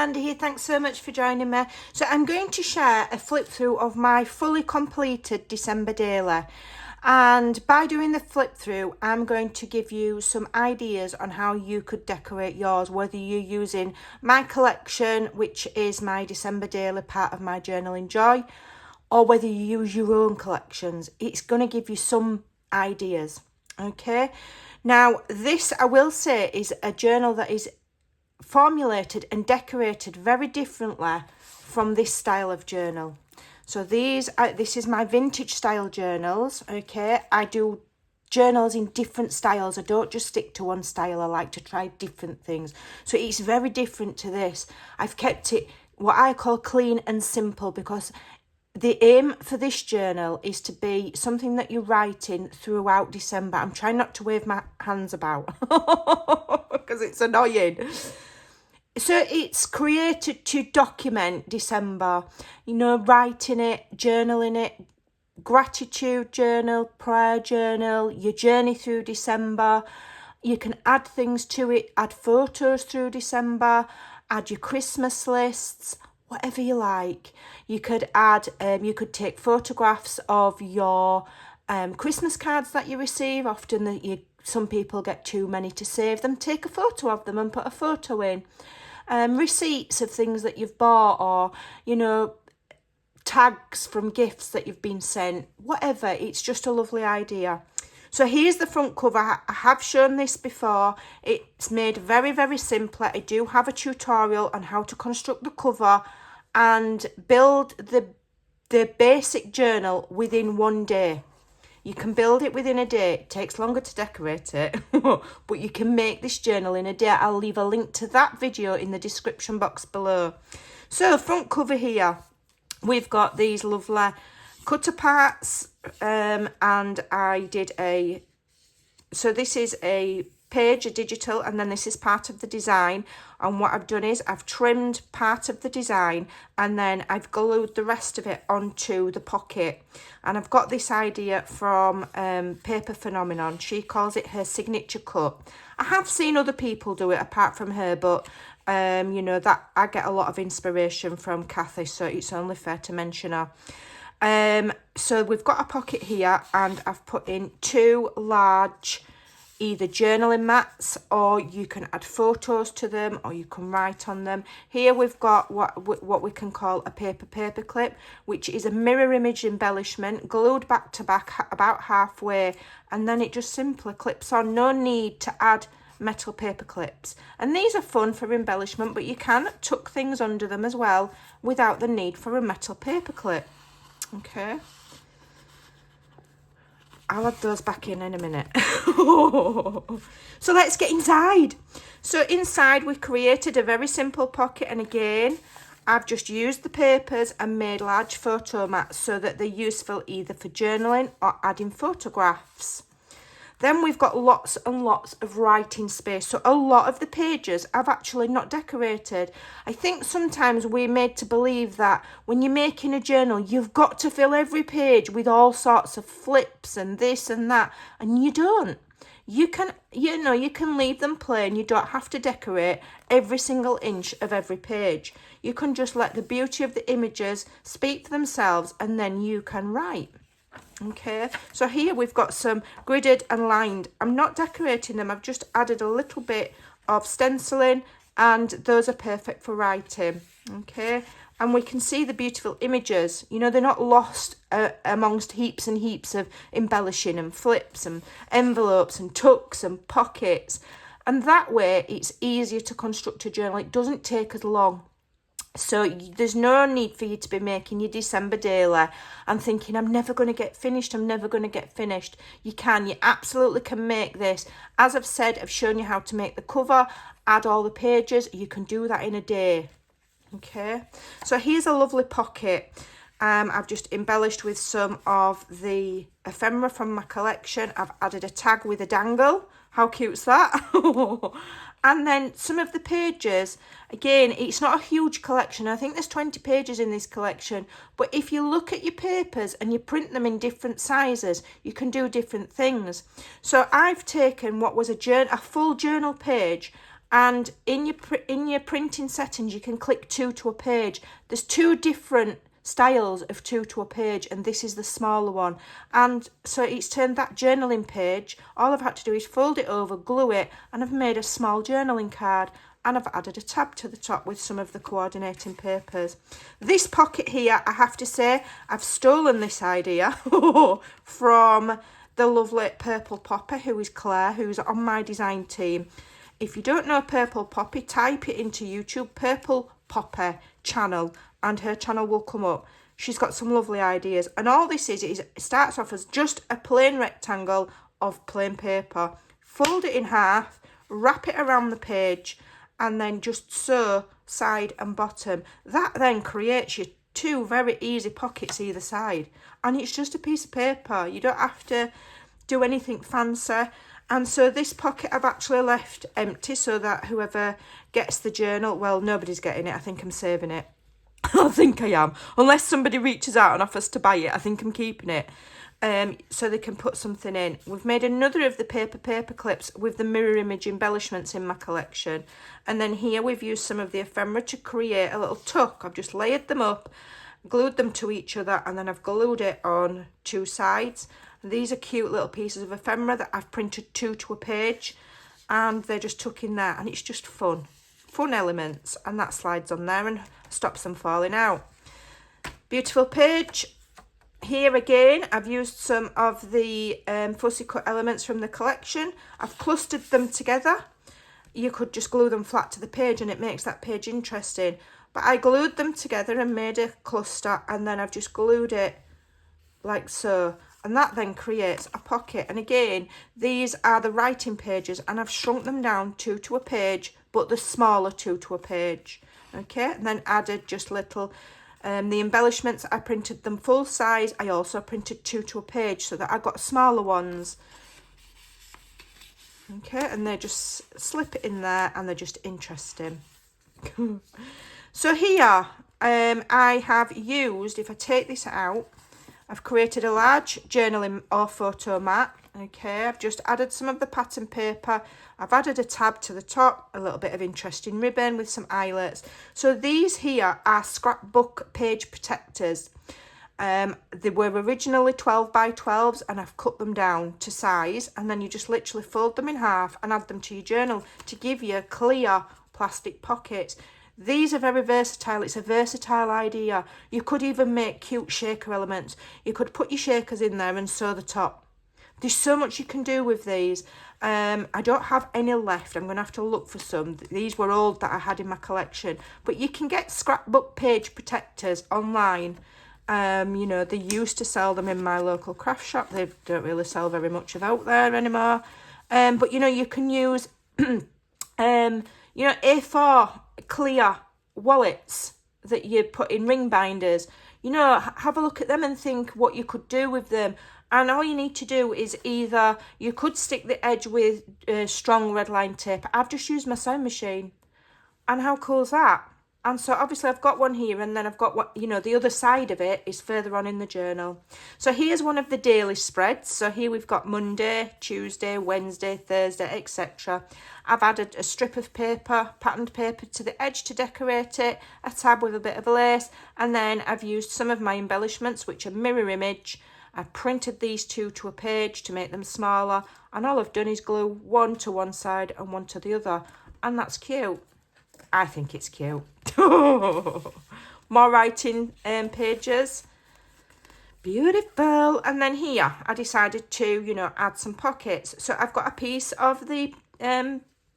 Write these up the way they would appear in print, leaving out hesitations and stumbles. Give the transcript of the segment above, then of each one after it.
Amanda here. Thanks so much for joining me. So I'm going to share a flip through of my fully completed December daily. And by doing the flip through, I'm going to give you some ideas on how you could decorate yours, whether you're using my collection, which is my December daily part of my Journaling Joy, or whether you use your own collections. It's going to give you some ideas. Okay. Now, this, I will say, is a journal that is formulated and decorated very differently from this style of journal. So this is my vintage style journals. Okay, I do journals in different styles. I don't just stick to one style. I like to try different things. So it's very different to this. I've kept it what I call clean and simple, because the aim for this journal is to be something that you're writing throughout December. I'm trying not to wave my hands about because it's annoying. So it's created to document December, you know, writing it, journaling it, gratitude journal, prayer journal, your journey through December. You can add things to it, add photos through December, add your Christmas lists, whatever you like. You could add, you could take photographs of your Christmas cards that you receive. Often some people get too many to save them. Take a photo of them and put a photo in. Receipts of things that you've bought, or, you know, tags from gifts that you've been sent, whatever. It's just a lovely idea. So here's the front cover. I have shown this before. It's made very, very simple. I do have a tutorial on how to construct the cover and build the basic journal within one day. You can build it within a day. It takes longer to decorate it, but you can make this journal in a day. I'll leave a link to that video in the description box below. So front cover here, we've got these lovely cut aparts, and I did so this is a page, a digital, and then this is part of the design. And what I've done is I've trimmed part of the design and then I've glued the rest of it onto the pocket. And I've got this idea from Paper Phenomenon. She calls it her signature cut. I have seen other people do it apart from her, but you know, that I get a lot of inspiration from Kathy, so it's only fair to mention her. So we've got a pocket here, and I've put in two large either journaling mats, or you can add photos to them, or you can write on them. Here we've got what we can call a paper clip, which is a mirror image embellishment glued back to back about halfway, and then it just simply clips on. No need to add metal paper clips. And these are fun for embellishment, but you can tuck things under them as well without the need for a metal paper clip. Okay, I'll add those back in a minute. So let's get inside. So inside we created a very simple pocket, and again I've just used the papers and made large photo mats so that they're useful either for journaling or adding photographs. Then we've got lots and lots of writing space. So a lot of the pages I've actually not decorated. I think sometimes we're made to believe that when you're making a journal, you've got to fill every page with all sorts of flips and this and that. And you don't. You can, you know, you can leave them plain. You don't have to decorate every single inch of every page. You can just let the beauty of the images speak for themselves, and then you can write. Okay, so here we've got some gridded and lined. I'm not decorating them. I've just added a little bit of stenciling, and those are perfect for writing. Okay, and we can see the beautiful images. You know, they're not lost amongst heaps and heaps of embellishing and flips and envelopes and tucks and pockets. And that way it's easier to construct a journal. It doesn't take as long. So there's no need for you to be making your December daily and thinking, I'm never going to get finished, I'm never going to get finished. You absolutely can make this. As I've said, I've shown you how to make the cover, add all the pages. You can do that in a day. Okay, so here's a lovely pocket. I've just embellished with some of the ephemera from my collection. I've added a tag with a dangle. How cute's that? And then some of the pages, again, it's not a huge collection. I think there's 20 pages in this collection. But if you look at your papers and you print them in different sizes, you can do different things. So I've taken what was a full journal page, And in your printing settings, you can click 2 to a page. There's 2 different styles of 2 to a page, and this is the smaller one. And so it's turned that journaling page. All I've had to do is fold it over, glue it, and I've made a small journaling card. And I've added a tab to the top with some of the coordinating papers. This pocket here, I have to say, I've stolen this idea from the lovely Purple Poppy, who is Claire, who's on my design team. If you don't know Purple Poppy, type it into YouTube, Purple Poppy channel, and her channel will come up. She's got some lovely ideas. And all this is it starts off as just a plain rectangle of plain paper. Fold it in half, wrap it around the page, and then just sew side and bottom. That then creates you 2 very easy pockets either side. And it's just a piece of paper. You don't have to do anything fancy. And so this pocket I've actually left empty so that whoever gets the journal, well, nobody's getting it. I think I'm saving it. I think I am. Unless somebody reaches out and offers to buy it, I think I'm keeping it. So they can put something in. We've made another of the paper clips with the mirror image embellishments in my collection. And then here we've used some of the ephemera to create a little tuck. I've just layered them up, glued them to each other, and then I've glued it on 2 sides. These are cute little pieces of ephemera that I've printed 2 to a page, and they're just tucked in there, and it's just fun elements, and that slides on there and stops them falling out. Beautiful page. Here again, I've used some of the fussy cut elements from the collection. I've clustered them together. You could just glue them flat to the page and it makes that page interesting. But I glued them together and made a cluster, and then I've just glued it like so. And that then creates a pocket. And again, these are the writing pages, and I've shrunk them down 2 to a page, but the smaller 2 to a page. Okay, and then added just little... the embellishments, I printed them full size. I also printed 2 to a page so that I got smaller ones. Okay, and they just slip it in there and they're just interesting. So here, I have used, if I take this out, I've created a large journaling or photo mat. Okay, I've just added some of the pattern paper. I've added a tab to the top, a little bit of interesting ribbon with some eyelets. So these here are scrapbook page protectors. They were originally 12 by 12s, and I've cut them down to size, and then you just literally fold them in half and add them to your journal to give you clear plastic pockets. These are very versatile. It's a versatile idea. You could even make cute shaker elements. You could put your shakers in there and sew the top. There's so much you can do with these. I don't have any left. I'm going to have to look for some. These were old that I had in my collection. But you can get scrapbook page protectors online. You know, they used to sell them in my local craft shop. They don't really sell very much of out there anymore. But, you know, you can use, you know, A4 clear wallets that you put in ring binders. You know, have a look at them and think what you could do with them. And all you need to do is either, you could stick the edge with strong red line tape. I've just used my sewing machine. And how cool is that? And so obviously I've got one here, and then I've got what, you know, the other side of it is further on in the journal. So here's one of the daily spreads. So here we've got Monday, Tuesday, Wednesday, Thursday, etc. I've added a strip of paper, patterned paper to the edge to decorate it, a tab with a bit of lace, and then I've used some of my embellishments, which are mirror image. I printed these 2 to a page to make them smaller, and all I've done is glue one to one side and one to the other, and that's cute. I think it's cute. More writing pages. Beautiful. And then here I decided to, you know, add some pockets. So I've got a piece of the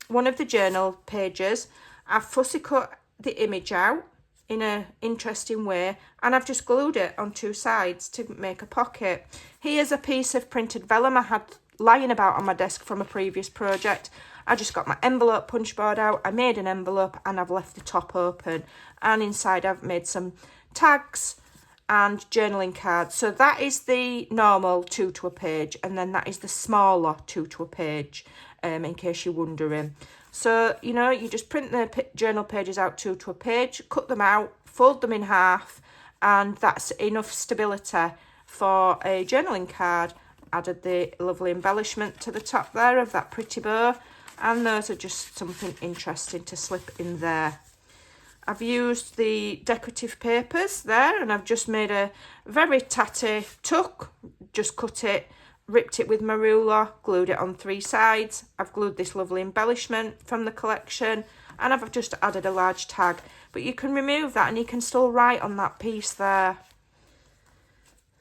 one of the journal pages. I've fussy cut the image out in an interesting way, and I've just glued it on 2 sides to make a pocket. Here's a piece of printed vellum I had lying about on my desk from a previous project. I just got my envelope punch board out, I made an envelope, and I've left the top open, and inside I've made some tags and journaling cards. So that is the normal 2 to a page, and then that is the smaller 2 to a page, in case you're wondering. So, you know, you just print the journal pages out 2 to a page, cut them out, fold them in half, and that's enough stability for a journaling card. Added the lovely embellishment to the top there of that pretty bow. And those are just something interesting to slip in there. I've used the decorative papers there, and I've just made a very tatty tuck. Just cut it, ripped it with my ruler, glued it on 3 sides. I've glued this lovely embellishment from the collection, and I've just added a large tag. But you can remove that and you can still write on that piece there.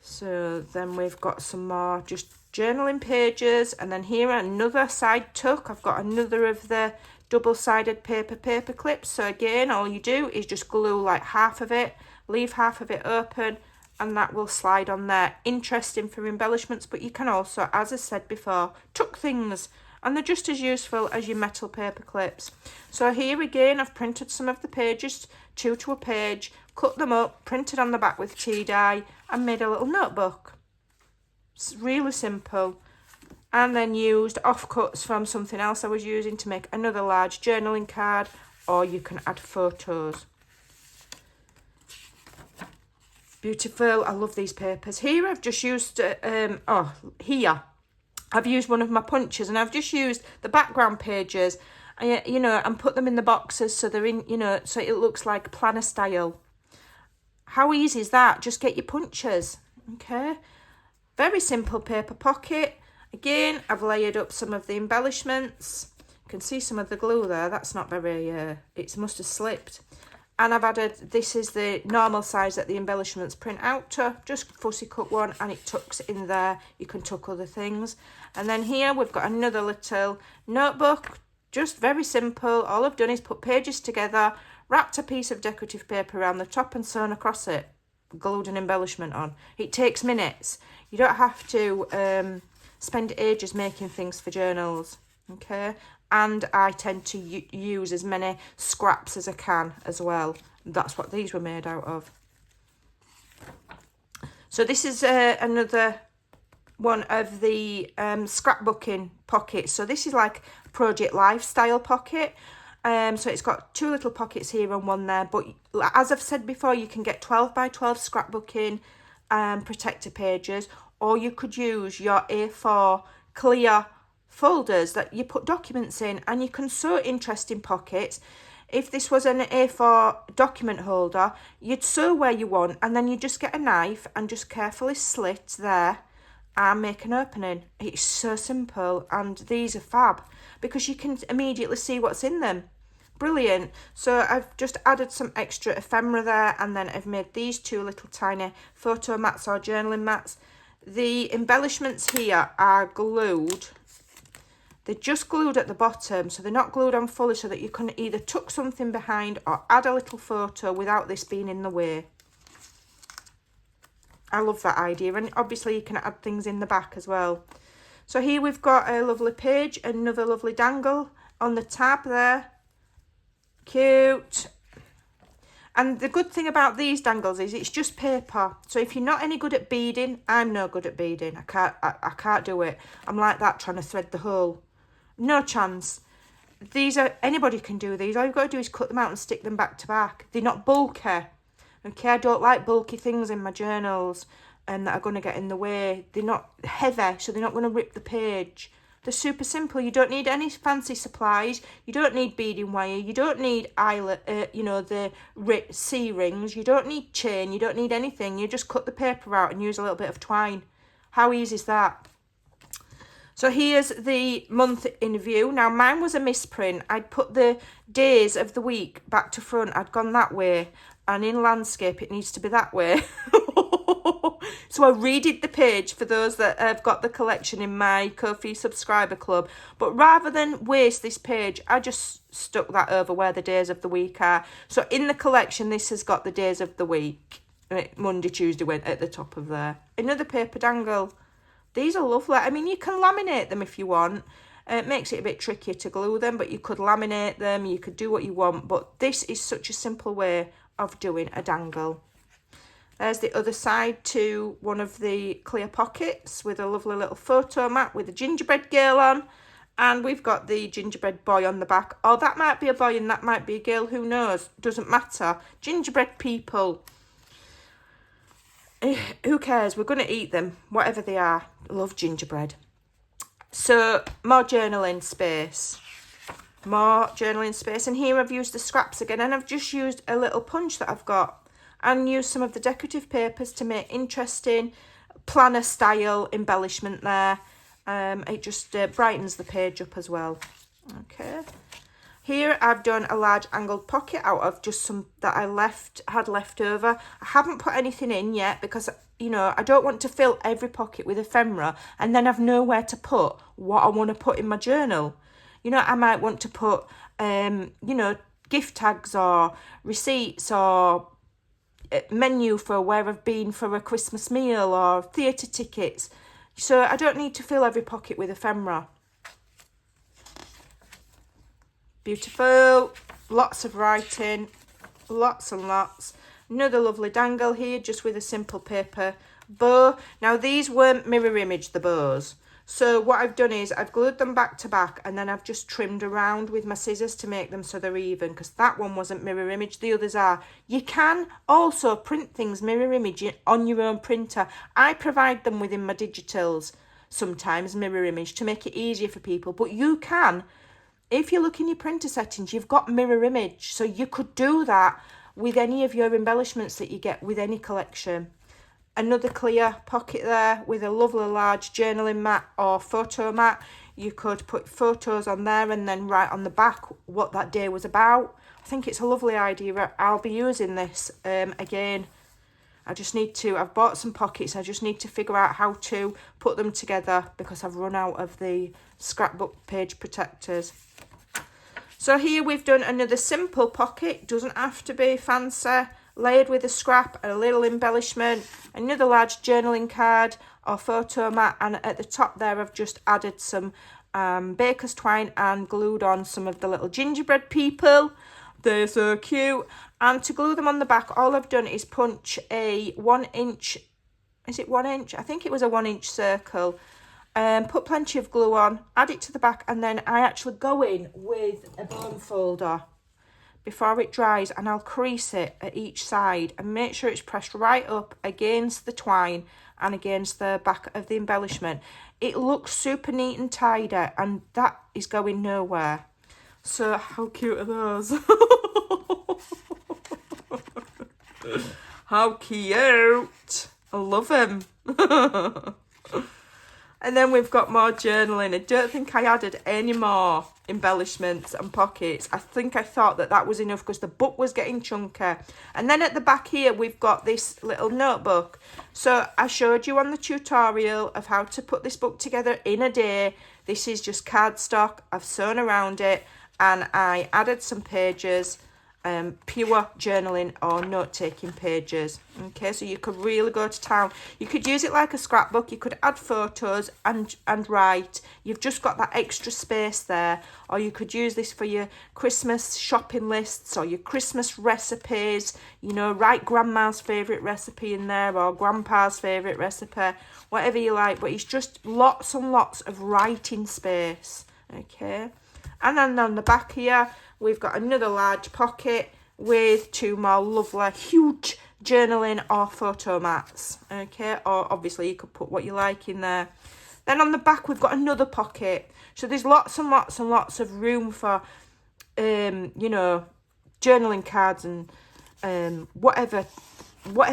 So then we've got some more just journaling pages, and then here another side tuck. I've got another of the double-sided paper clips. So again, all you do is just glue like half of it, leave half of it open, and that will slide on there. Interesting for embellishments, but you can also, as I said before, tuck things, and they're just as useful as your metal paper clips. So here again, I've printed some of the pages, 2 to a page, cut them up, printed on the back with tea dye, and made a little notebook. It's really simple. And then used offcuts from something else I was using to make another large journaling card, or you can add photos. Beautiful. I love these papers. Here I've just used, here I've used one of my punches, and I've just used the background pages, you know, and put them in the boxes so they're in, you know, so it looks like planner style. How easy is that? Just get your punches, okay? Very simple paper pocket. Again, I've layered up some of the embellishments. You can see some of the glue there. That's not very, it must have slipped. And I've added, this is the normal size that the embellishments print out to, just fussy cut one, and it tucks in there. You can tuck other things. And then here we've got another little notebook, just very simple. All I've done is put pages together, wrapped a piece of decorative paper around the top and sewn across it, glued an embellishment on. It takes minutes. You don't have to spend ages making things for journals, okay? And I tend to use as many scraps as I can as well. That's what these were made out of. So this is another one of the scrapbooking pockets. So this is like a Project Lifestyle pocket. So it's got 2 little pockets here and 1 there. But as I've said before, you can get 12 by 12 scrapbooking protector pages. Or you could use your A4 clear folders that you put documents in, and you can sew interesting pockets. If this was an A4 document holder, you'd sew where you want, and then you just get a knife and just carefully slit there and make an opening. It's so simple, and these are fab because you can immediately see what's in them. Brilliant. So I've just added some extra ephemera there, and then I've made these 2 little tiny photo mats or journaling mats. The embellishments here are glued. They're just glued at the bottom, so they're not glued on fully, so that you can either tuck something behind or add a little photo without this being in the way. I love that idea, and obviously you can add things in the back as well. So here we've got a lovely page, another lovely dangle on the tab there. Cute. And the good thing about these dangles is it's just paper. So if you're not any good at beading, I'm no good at beading. I can't do it. I'm like that trying to thread the hole. No chance. These are, anybody can do these. All you've got to do is cut them out and stick them back to back. They're not bulky. Okay, I don't like bulky things in my journals and that are going to get in the way. They're not heavy, so they're not going to rip the page. They're super simple. You don't need any fancy supplies. You don't need beading wire. You don't need the C rings. You don't need chain. You don't need anything. You just cut the paper out and use a little bit of twine. How easy is that? So here's the month in view. Now mine was a misprint. I'd put the days of the week back to front. I'd gone that way. And in landscape, it needs to be that way. So I redid the page for those that have got the collection in my Ko-fi subscriber club. But rather than waste this page, I just stuck that over where the days of the week are. So in the collection, this has got the days of the week. Monday, Tuesday went at the top of there. Another paper dangle. These are lovely. I mean, you can laminate them if you want. It makes it a bit trickier to glue them, but you could laminate them. You could do what you want. But this is such a simple way of doing a dangle. There's the other side to one of the clear pockets with a lovely little photo mat with a gingerbread girl on. And we've got the gingerbread boy on the back. Or that might be a boy and that might be a girl, who knows? Doesn't matter. Gingerbread people. Who cares? We're going to eat them, whatever they are. I love gingerbread. So, more journaling space. more journaling space. And here I've used the scraps again, and I've just used a little punch that I've got and used some of the decorative papers to make interesting planner style embellishment there. It just brightens the page up as well. Okay, here I've done a large angled pocket out of just some that I had left over. I haven't put anything in yet because, you know, I don't want to fill every pocket with ephemera and then have nowhere to put what I want to put in my journal. You know, I might want to put, you know, gift tags or receipts or menu for where I've been for a Christmas meal or theatre tickets. So I don't need to fill every pocket with ephemera. Beautiful. Lots of writing. Lots and lots. Another lovely dangle here, just with a simple paper bow. Now, these weren't mirror image, the bows. So what I've done is I've glued them back to back, and then I've just trimmed around with my scissors to make them so they're even, because that one wasn't mirror image, the others are. You can also print things mirror image on your own printer. I provide them within my digitals, sometimes mirror image, to make it easier for people, but you can. If you look in your printer settings, you've got mirror image, so you could do that with any of your embellishments that you get with any collection. Another clear pocket there with a lovely large journaling mat or photo mat. You could put photos on there and then write on the back what that day was about. I think it's a lovely idea. I'll be using this again. I've bought some pockets. I just need to figure out how to put them together because I've run out of the scrapbook page protectors. So here we've done another simple pocket. Doesn't have to be fancy. Layered with a scrap and a little embellishment. Another large journaling card or photo mat. And at the top there, I've just added some baker's twine and glued on some of the little gingerbread people. They're so cute. And to glue them on the back, all I've done is punch a 1 inch, is it 1 inch? I think it was a 1 inch circle. Put plenty of glue on, add it to the back, and then I actually go in with a bone folder before it dries, and I'll crease it at each side and make sure it's pressed right up against the twine and against the back of the embellishment. It looks super neat and tidy, and that is going nowhere. So how cute are those? How cute. I love them. And then we've got more journaling. I don't think I added any more embellishments and pockets. I think I thought that was enough because the book was getting chunky. And then at the back here, we've got this little notebook. So I showed you on the tutorial of how to put this book together in a day. This is just cardstock. I've sewn around it and I added some pages. Pure journaling or note-taking pages. Okay, so you could really go to town. You could use it like a scrapbook. You could add photos and write. You've just got that extra space there. Or you could use this for your Christmas shopping lists or your Christmas recipes. You know, write grandma's favourite recipe in there or grandpa's favourite recipe. Whatever you like. But it's just lots and lots of writing space. Okay. And then on the back here, we've got another large pocket with two more lovely, huge journaling or photo mats. Okay, or obviously you could put what you like in there. Then on the back, we've got another pocket. So there's lots and lots and lots of room for, you know, journaling cards and whatever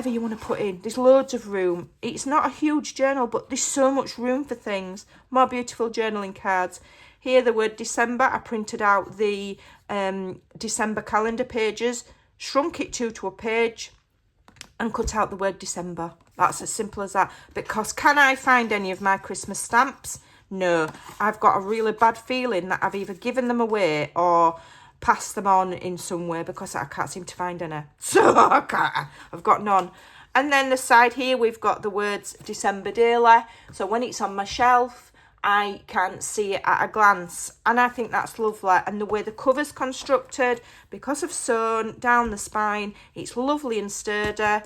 you want to put in. There's loads of room. It's not a huge journal, but there's so much room for things. More beautiful journaling cards. Here, the word December, I printed out the December calendar pages, shrunk it to a page and cut out the word December. That's as simple as that. Because can I find any of my Christmas stamps? No. I've got a really bad feeling that I've either given them away or passed them on in some way because I can't seem to find any. So I've got none. And then the side here, we've got the words December Daily. So when it's on my shelf, I can see it at a glance, and I think that's lovely. And the way the cover's constructed, because of sewn down the spine, it's lovely and sturdy.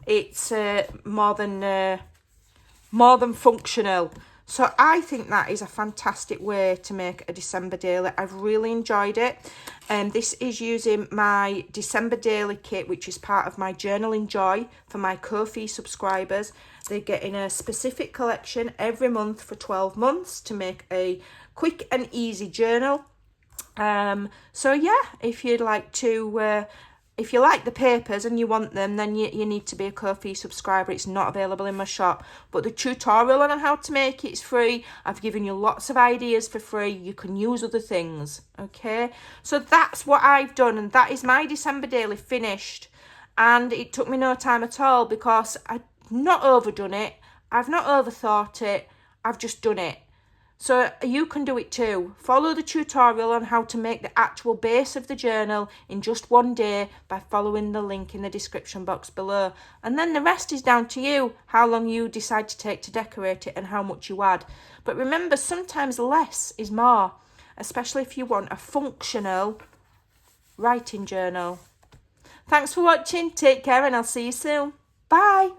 It's more than functional. So I think that is a fantastic way to make a December daily. I've really enjoyed it. This is using my December daily kit, which is part of my Journaling Joy for my Ko-fi subscribers. They're getting a specific collection every month for 12 months to make a quick and easy journal. So yeah, if you'd like to, if you like the papers and you want them, then you need to be a Ko-fi subscriber. It's not available in my shop, but the tutorial on how to make it's free. I've given you lots of ideas for free. You can use other things, okay? So that's what I've done, and that is my December daily finished. And it took me no time at all because I've not overdone it. I've not overthought it. I've just done it. So you can do it too. Follow the tutorial on how to make the actual base of the journal in just one day by following the link in the description box below. And then the rest is down to you, how long you decide to take to decorate it and how much you add. But remember, sometimes less is more, especially if you want a functional writing journal. Thanks for watching. Take care and I'll see you soon. Bye.